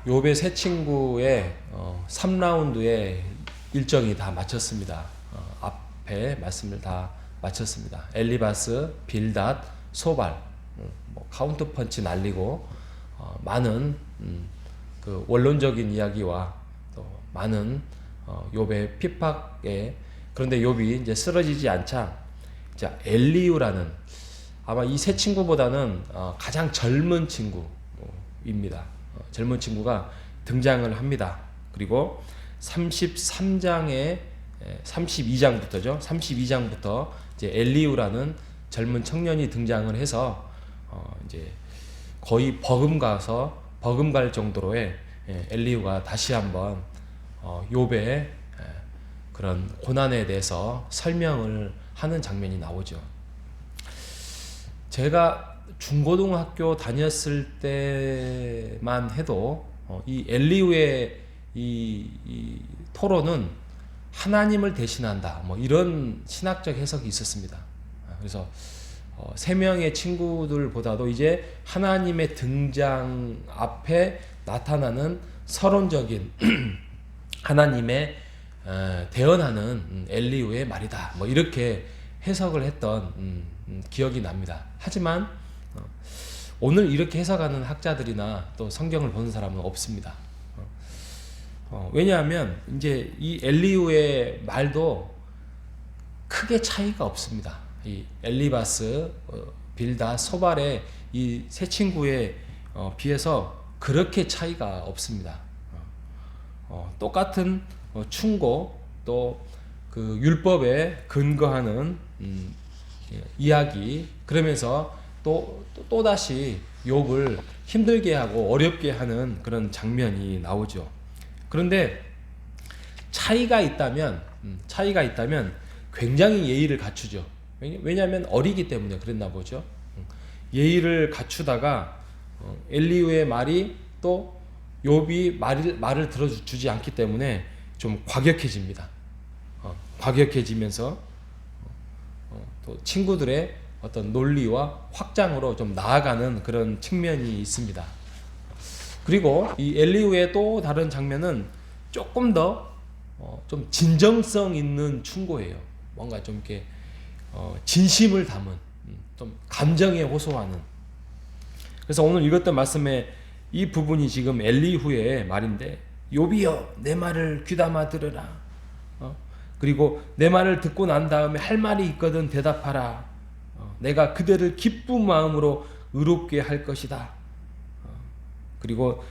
욥의 세 친구의 3라운드의 일정이 다 마쳤습니다. 앞에 말씀을 다 마쳤습니다. 엘리바스, 빌닷, 소발, 카운터 펀치 날리고 많은 그 원론적인 이야기와 또 많은 욥의 핍박에, 그런데 욥이 이제 쓰러지지 않자 자 엘리후라는, 아마 이 세 친구보다는 가장 젊은 친구입니다. 젊은 친구가 등장을 합니다. 그리고 33장에 32장부터죠. 32장부터 이제 엘리후라는 젊은 청년이 등장을 해서 이제 거의 버금갈 정도로의 엘리후가 다시 한번 욥의 그런 고난에 대해서 설명을 하는 장면이 나오죠. 제가 중고등학교 다녔을 때만 해도 이 엘리후의 이 토론은 하나님을 대신한다, 뭐 이런 신학적 해석이 있었습니다. 그래서 세 명의 친구들보다도 이제 하나님의 등장 앞에 나타나는 서론적인 하나님의 대언하는 엘리후의 말이다, 뭐 이렇게 해석을 했던 기억이 납니다. 하지만 오늘 이렇게 해석하는 학자들이나 또 성경을 보는 사람은 없습니다. 왜냐하면 이제 이 엘리후의 말도 크게 차이가 없습니다. 이 엘리바스, 빌닷, 소발의 이 세 친구에 비해서 그렇게 차이가 없습니다. 똑같은 충고, 또 그 율법에 근거하는 이야기, 그러면서 또다시 욥을 힘들게 하고 어렵게 하는 그런 장면이 나오죠. 그런데 차이가 있다면 굉장히 예의를 갖추죠. 왜냐하면 어리기 때문에 그랬나 보죠. 예의를 갖추다가 엘리후의 말이 또 욥이 말을 들어주지 않기 때문에 좀 과격해집니다. 과격해지면서 또 친구들의 어떤 논리와 확장으로 좀 나아가는 그런 측면이 있습니다. 그리고 이 엘리후의 또 다른 장면은 조금 더 좀 진정성 있는 충고예요. 뭔가 좀 이렇게 진심을 담은, 좀 감정에 호소하는. 그래서 오늘 읽었던 말씀에 이 부분이 지금 엘리후의 말인데, 욥이여 내 말을 귀담아 들으라. 그리고 내 말을 듣고 난 다음에 할 말이 있거든 대답하라. 내가 그대를 기쁜 마음으로 의롭게 할 것이다. 그리고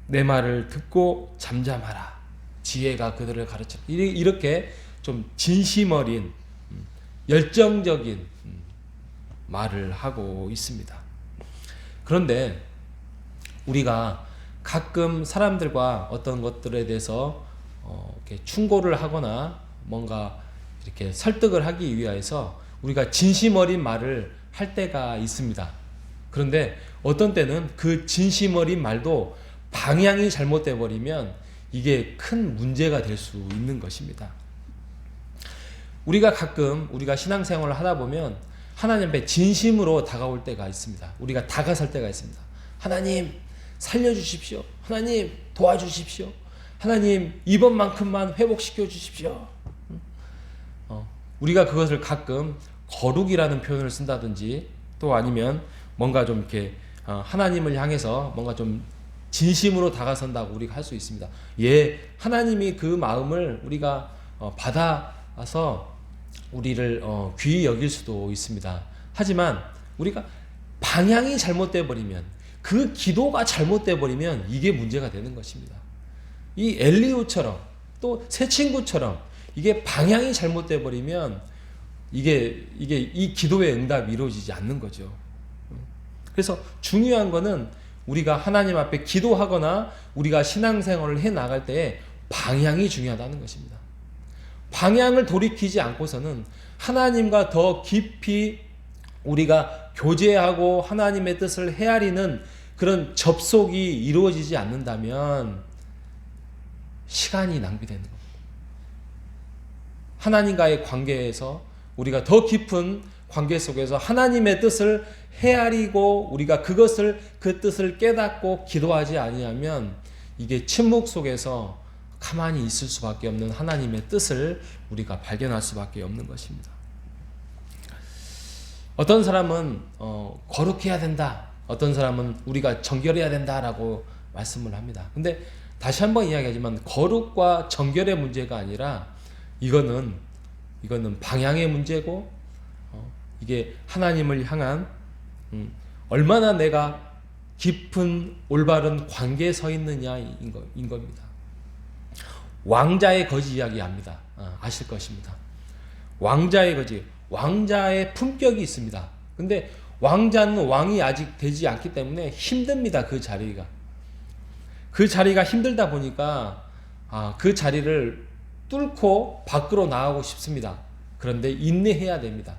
내 말을 듣고 잠잠하라. 지혜가 그들을 가르치라. 이렇게 좀 진심 어린 열정적인 말을 하고 있습니다. 그런데 우리가 가끔 사람들과 어떤 것들에 대해서 이렇게 충고를 하거나 뭔가 이렇게 설득을 하기 위해서 우리가 진심 어린 말을 할 때가 있습니다. 그런데 어떤 때는 그 진심 어린 말도 방향이 잘못돼 버리면 이게 큰 문제가 될 수 있는 것입니다. 우리가 가끔 우리가 신앙생활을 하다 보면 하나님 앞에 진심으로 다가올 때가 있습니다. 우리가 다가설 때가 있습니다. 하나님 살려주십시오. 하나님 도와주십시오. 하나님 이번만큼만 회복시켜 주십시오. 우리가 그것을 가끔 거룩이라는 표현을 쓴다든지, 또 아니면 뭔가 좀 이렇게 하나님을 향해서 뭔가 좀 진심으로 다가선다고 우리가 할 수 있습니다. 예, 하나님이 그 마음을 우리가 받아서 우리를 귀히 여길 수도 있습니다. 하지만 우리가 방향이 잘못돼 버리면, 그 기도가 잘못돼 버리면 이게 문제가 되는 것입니다. 이 엘리후처럼 또 새 친구처럼 이게 방향이 잘못돼 버리면 이게 이 기도의 응답이 이루어지지 않는 거죠. 그래서 중요한 거는 우리가 하나님 앞에 기도하거나 우리가 신앙생활을 해 나갈 때 방향이 중요하다는 것입니다. 방향을 돌이키지 않고서는 하나님과 더 깊이 우리가 교제하고 하나님의 뜻을 헤아리는 그런 접속이 이루어지지 않는다면 시간이 낭비되는 겁니다. 하나님과의 관계에서 우리가 더 깊은 관계 속에서 하나님의 뜻을 헤아리고 우리가 그 뜻을 깨닫고 기도하지 아니하면 이게 침묵 속에서 가만히 있을 수밖에 없는 하나님의 뜻을 우리가 발견할 수밖에 없는 것입니다. 어떤 사람은 거룩해야 된다. 어떤 사람은 우리가 정결해야 된다라고 말씀을 합니다. 근데 다시 한번 이야기하지만 거룩과 정결의 문제가 아니라 이거는 방향의 문제고 이게 하나님을 향한 얼마나 내가 깊은 올바른 관계에 서 있느냐인 겁니다. 왕자의 거지 이야기합니다. 아실 것입니다. 왕자의 거지, 왕자의 품격이 있습니다. 근데 왕자는 왕이 아직 되지 않기 때문에 힘듭니다. 그 자리가 힘들다 보니까 그 자리를 뚫고 밖으로 나가고 싶습니다. 그런데 인내해야 됩니다.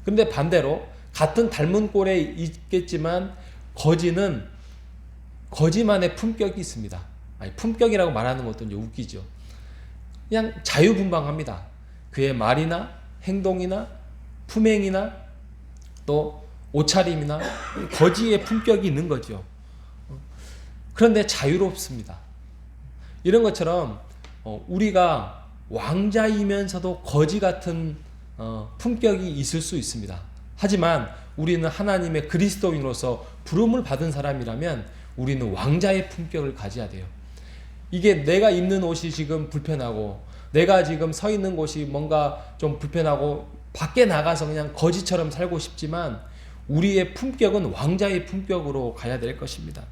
그런데 반대로 같은 닮은 꼴에 있겠지만 거지는 거지만의 품격이 있습니다. 품격이라고 말하는 것도 이제 웃기죠. 그냥 자유분방합니다. 그의 말이나 행동이나 품행이나 또 옷차림이나 거지의 품격이 있는 거죠. 그런데 자유롭습니다. 이런 것처럼 우리가 왕자이면서도 거지 같은 품격이 있을 수 있습니다. 하지만 우리는 하나님의 그리스도인으로서 부름을 받은 사람이라면 우리는 왕자의 품격을 가져야 돼요. 이게 내가 입는 옷이 지금 불편하고 내가 지금 서 있는 곳이 뭔가 좀 불편하고 밖에 나가서 그냥 거지처럼 살고 싶지만 우리의 품격은 왕자의 품격으로 가야 될 것입니다.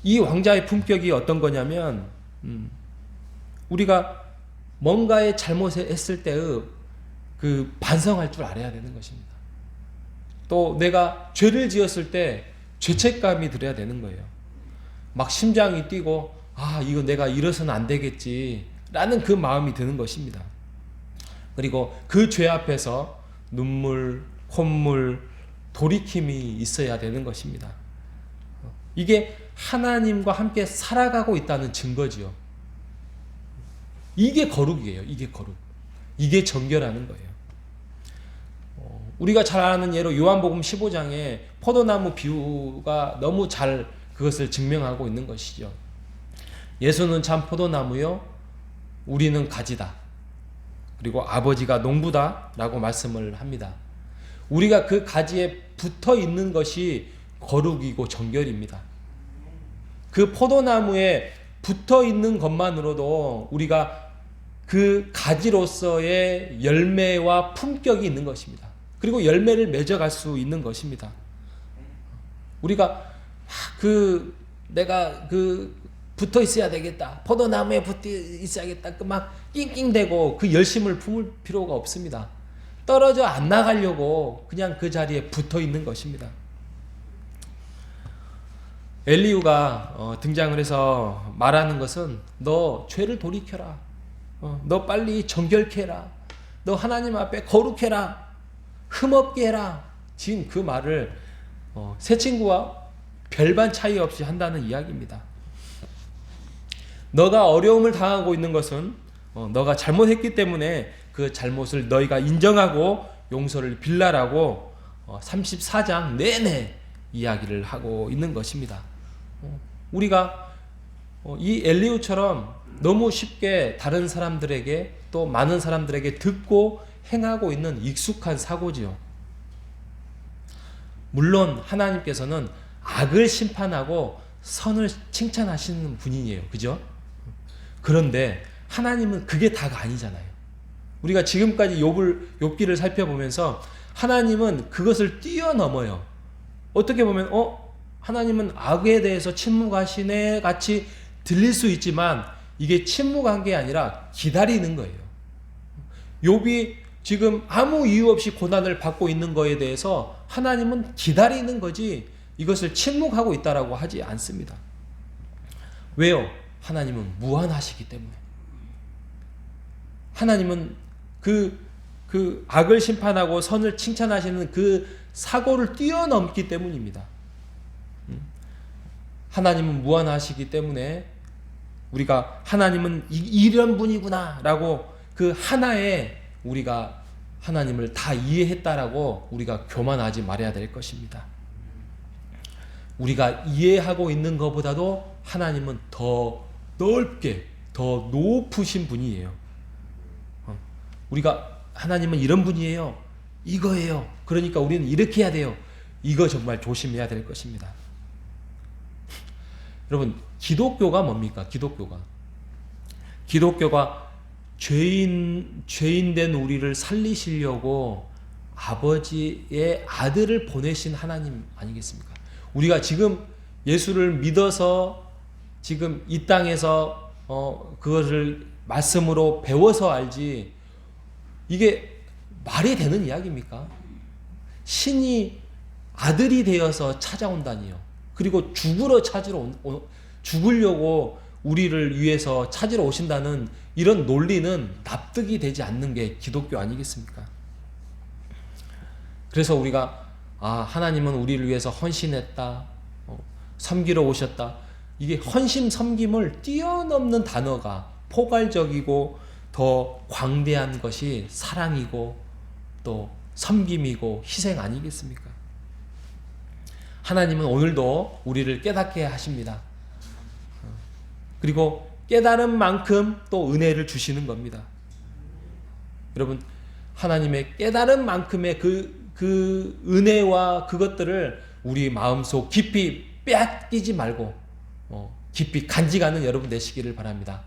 이 왕자의 품격이 어떤 거냐면 우리가 뭔가에 잘못했을 때의 그 반성할 줄 알아야 되는 것입니다. 또 내가 죄를 지었을 때 죄책감이 들어야 되는 거예요. 막 심장이 뛰고 이거 내가 이래서는 안 되겠지 라는 그 마음이 드는 것입니다. 그리고 그 죄 앞에서 눈물, 콧물, 돌이킴이 있어야 되는 것입니다. 이게 하나님과 함께 살아가고 있다는 증거지요. 이게 거룩이에요. 이게 거룩. 이게 정결하는 거예요. 우리가 잘 아는 예로 요한복음 15장에 포도나무 비유가 너무 잘 그것을 증명하고 있는 것이죠. 예수는 참 포도나무요, 우리는 가지다. 그리고 아버지가 농부다 라고 말씀을 합니다. 우리가 그 가지에 붙어 있는 것이 거룩이고 정결입니다. 그 포도나무에 붙어 있는 것만으로도 우리가 그 가지로서의 열매와 품격이 있는 것입니다. 그리고 열매를 맺어갈 수 있는 것입니다. 우리가 내가 붙어 있어야 되겠다. 포도나무에 붙어 있어야겠다. 막 낑낑대고 그 열심을 품을 필요가 없습니다. 떨어져 안 나가려고 그냥 그 자리에 붙어 있는 것입니다. 엘리후가 등장을 해서 말하는 것은 너 죄를 돌이켜라. 너 빨리 정결케 해라. 너 하나님 앞에 거룩해라. 흠없게 해라. 지금 그 말을 새 친구와 별반 차이 없이 한다는 이야기입니다. 너가 어려움을 당하고 있는 것은 너가 잘못했기 때문에 그 잘못을 너희가 인정하고 용서를 빌라라고 34장 내내 이야기를 하고 있는 것입니다. 우리가 이 엘리후처럼 너무 쉽게 다른 사람들에게 또 많은 사람들에게 듣고 행하고 있는 익숙한 사고지요. 물론 하나님께서는 악을 심판하고 선을 칭찬하시는 분이에요. 그죠? 그런데 하나님은 그게 다가 아니잖아요. 우리가 지금까지 욥기를 살펴보면서 하나님은 그것을 뛰어넘어요. 어떻게 보면 하나님은 악에 대해서 침묵하시네 같이 들릴 수 있지만 이게 침묵한 게 아니라 기다리는 거예요. 욥이 지금 아무 이유 없이 고난을 받고 있는 거에 대해서 하나님은 기다리는 거지 이것을 침묵하고 있다라고 하지 않습니다. 왜요? 하나님은 무한하시기 때문에. 하나님은 그 악을 심판하고 선을 칭찬하시는 그 사고를 뛰어넘기 때문입니다. 하나님은 무한하시기 때문에 우리가 하나님은 이런 분이구나 라고 그 하나에 우리가 하나님을 다 이해했다라고 우리가 교만하지 말아야 될 것입니다. 우리가 이해하고 있는 것보다도 하나님은 더 넓게, 더 높으신 분이에요. 우리가 하나님은 이런 분이에요. 이거예요. 그러니까 우리는 이렇게 해야 돼요. 이거 정말 조심해야 될 것입니다. 여러분, 기독교가 뭡니까? 기독교가 죄인된 우리를 살리시려고 아버지의 아들을 보내신 하나님 아니겠습니까? 우리가 지금 예수를 믿어서 지금 이 땅에서 그것을 말씀으로 배워서 알지, 이게 말이 되는 이야기입니까? 신이 아들이 되어서 찾아온다니요. 그리고 죽으려고 우리를 위해서 찾으러 오신다는 이런 논리는 납득이 되지 않는 게 기독교 아니겠습니까? 그래서 우리가 하나님은 우리를 위해서 헌신했다, 섬기러 오셨다. 이게 헌신, 섬김을 뛰어넘는 단어가 포괄적이고 더 광대한 것이 사랑이고 또 섬김이고 희생 아니겠습니까? 하나님은 오늘도 우리를 깨닫게 하십니다. 그리고 깨달은 만큼 또 은혜를 주시는 겁니다. 여러분, 하나님의 깨달은 만큼의 그 은혜와 그것들을 우리 마음속 깊이 빼앗기지 말고 깊이 간직하는 여러분 되시기를 바랍니다.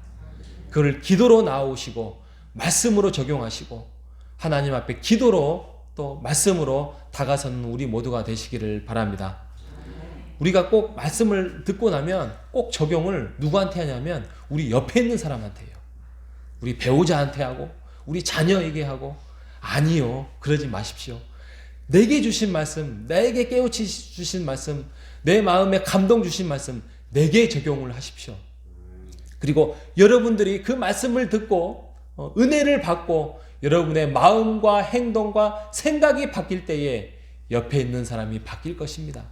그걸 기도로 나오시고 말씀으로 적용하시고 하나님 앞에 기도로 또 말씀으로 다가서는 우리 모두가 되시기를 바랍니다. 우리가 꼭 말씀을 듣고 나면 꼭 적용을 누구한테 하냐면 우리 옆에 있는 사람한테 해요. 우리 배우자한테 하고 우리 자녀에게 하고. 아니요, 그러지 마십시오. 내게 주신 말씀, 내게 깨우치 주신 말씀, 내 마음에 감동 주신 말씀 내게 적용을 하십시오. 그리고 여러분들이 그 말씀을 듣고 은혜를 받고 여러분의 마음과 행동과 생각이 바뀔 때에 옆에 있는 사람이 바뀔 것입니다.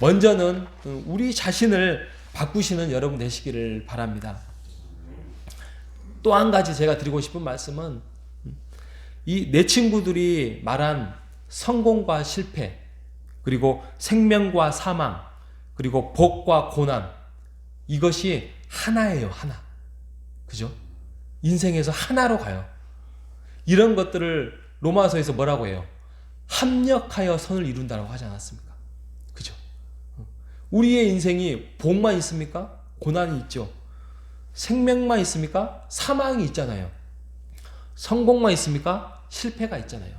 먼저는 우리 자신을 바꾸시는 여러분 되시기를 바랍니다. 또 한 가지 제가 드리고 싶은 말씀은 이 내 친구들이 말한 성공과 실패, 그리고 생명과 사망, 그리고 복과 고난, 이것이 하나예요, 하나. 그죠? 인생에서 하나로 가요. 이런 것들을 로마서에서 뭐라고 해요? 합력하여 선을 이룬다고 하지 않았습니까? 그죠? 우리의 인생이 복만 있습니까? 고난이 있죠. 생명만 있습니까? 사망이 있잖아요. 성공만 있습니까? 실패가 있잖아요.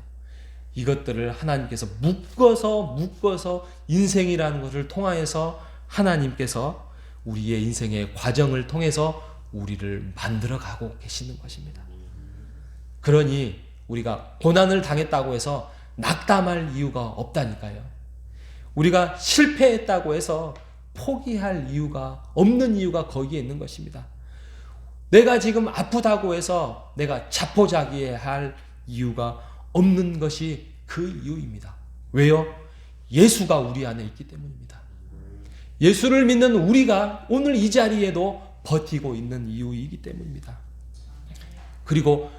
이것들을 하나님께서 묶어서 인생이라는 것을 통하여서 하나님께서 우리의 인생의 과정을 통해서 우리를 만들어가고 계시는 것입니다. 그러니 우리가 고난을 당했다고 해서 낙담할 이유가 없다니까요. 우리가 실패했다고 해서 포기할 이유가 없는 이유가 거기에 있는 것입니다. 내가 지금 아프다고 해서 내가 자포자기할 이유가 없는 것이 그 이유입니다. 왜요? 예수가 우리 안에 있기 때문입니다. 예수를 믿는 우리가 오늘 이 자리에도 버티고 있는 이유이기 때문입니다. 그리고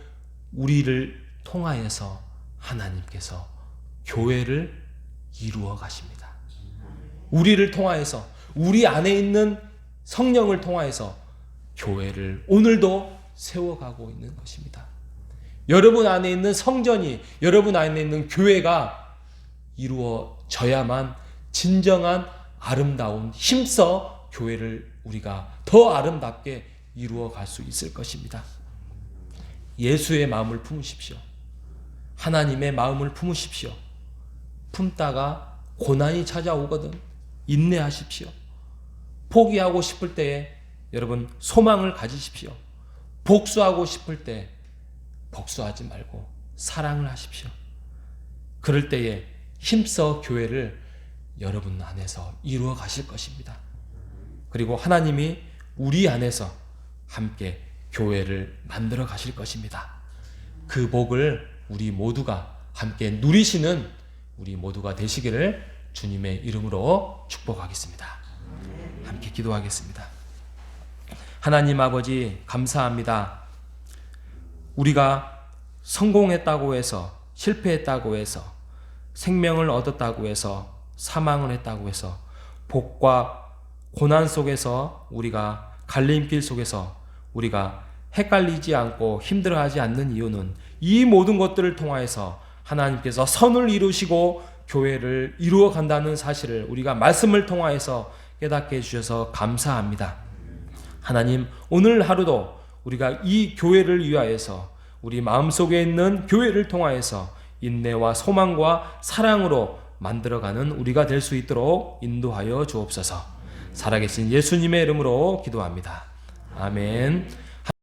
우리를 통하여서 하나님께서 교회를 이루어 가십니다. 우리를 통하여서, 우리 안에 있는 성령을 통하여서 교회를 오늘도 세워가고 있는 것입니다. 여러분 안에 있는 성전이, 여러분 안에 있는 교회가 이루어져야만 진정한 아름다운 힘써 교회를 우리가 더 아름답게 이루어 갈 수 있을 것입니다. 예수의 마음을 품으십시오. 하나님의 마음을 품으십시오. 품다가 고난이 찾아오거든 인내하십시오. 포기하고 싶을 때에 여러분 소망을 가지십시오. 복수하고 싶을 때 복수하지 말고 사랑을 하십시오. 그럴 때에 힘써 교회를 여러분 안에서 이루어 가실 것입니다. 그리고 하나님이 우리 안에서 함께 교회를 만들어 가실 것입니다. 그 복을 우리 모두가 함께 누리시는 우리 모두가 되시기를 주님의 이름으로 축복하겠습니다. 함께 기도하겠습니다. 하나님 아버지 감사합니다. 우리가 성공했다고 해서, 실패했다고 해서, 생명을 얻었다고 해서, 사망을 했다고 해서, 복과 고난 속에서, 우리가 갈림길 속에서 우리가 헷갈리지 않고 힘들어하지 않는 이유는 이 모든 것들을 통하여서 하나님께서 선을 이루시고 교회를 이루어 간다는 사실을 우리가 말씀을 통하여서 깨닫게 해주셔서 감사합니다. 하나님, 오늘 하루도 우리가 이 교회를 위하여서 우리 마음속에 있는 교회를 통하여서 인내와 소망과 사랑으로 만들어가는 우리가 될 수 있도록 인도하여 주옵소서. 살아계신 예수님의 이름으로 기도합니다. 아멘.